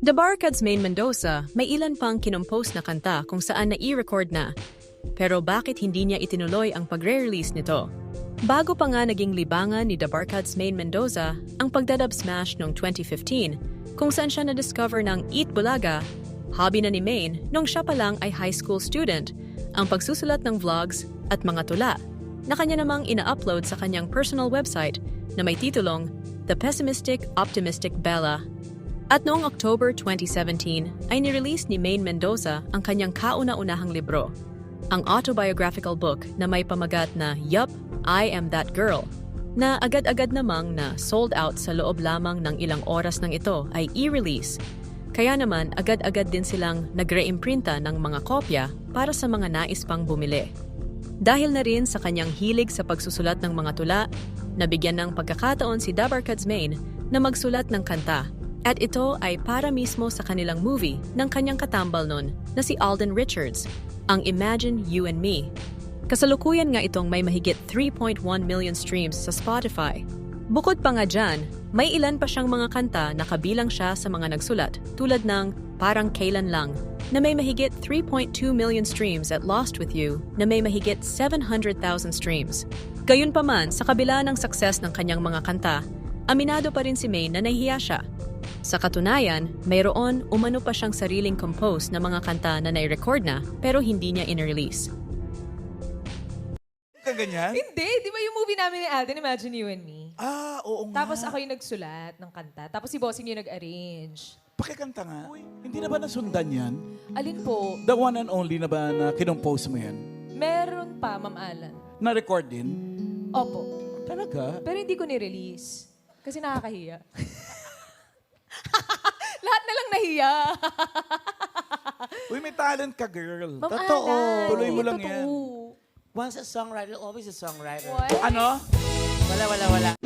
The Barkads Main Mendoza, may ilan pang kinompose na kanta kung saan na-i-record na. Pero bakit hindi niya itinuloy ang pagre-release nito? Bago pa nga naging libangan ni The Barkads Main Mendoza ang pagdadub smash noong 2015, kung saan siya na-discover ng Eat Bulaga, hobby na ni Main nung siya pa lang ay high school student, ang pagsusulat ng vlogs at mga tula na kanya namang ina-upload sa kanyang personal website na may titulong The Pessimistic Optimistic Bella. At noong October 2017 ay nirelease ni Main Mendoza ang kanyang kauna-unahang libro, ang autobiographical book na may pamagat na Yup, I Am That Girl, na agad-agad namang na sold out sa loob lamang ng ilang oras ng ito ay i-release. Kaya naman agad-agad din silang nagre-imprinta ng mga kopya para sa mga nais pang bumili. Dahil na rin sa kanyang hilig sa pagsusulat ng mga tula, nabigyan ng pagkakataon si The Barkads Main na magsulat ng kanta. At ito ay para mismo sa kanilang movie ng kanyang katambal nun na si Alden Richards, ang Imagine You and Me. Kasalukuyan nga itong may mahigit 3.1 million streams sa Spotify. Bukod pa nga dyan, may ilan pa siyang mga kanta na kabilang siya sa mga nagsulat tulad ng Parang Kailan Lang na may mahigit 3.2 million streams at Lost With You na may mahigit 700,000 streams. Gayunpaman, sa kabila ng success ng kanyang mga kanta, aminado pa rin si Main na nahihiya siya. Sa katunayan, mayroon umano pa siyang sariling compose na mga kanta na nai-record na pero hindi niya in-release. Ganyan? Hindi, di ba yung movie namin ni Alden, Imagine You and Me? Oo nga. Tapos ako yung nagsulat ng kanta. Tapos si Bossing yung nag-arrange. Pakikanta nga. Hindi na ba nasundan yan? Alin po? The one and only na ba na kinompose mo yan? Meron pa, Ma'am Alan. Na-record din? Opo. Talaga? Pero hindi ko ni-release. Kasi nakakahiya. Lahat na lang nahiya. Uy, may talent ka, girl. Ma'am Totoo. Alan, Tuloy mo hindi lang totoo. yan. Once a songwriter, always a songwriter. What? Ano? Wala.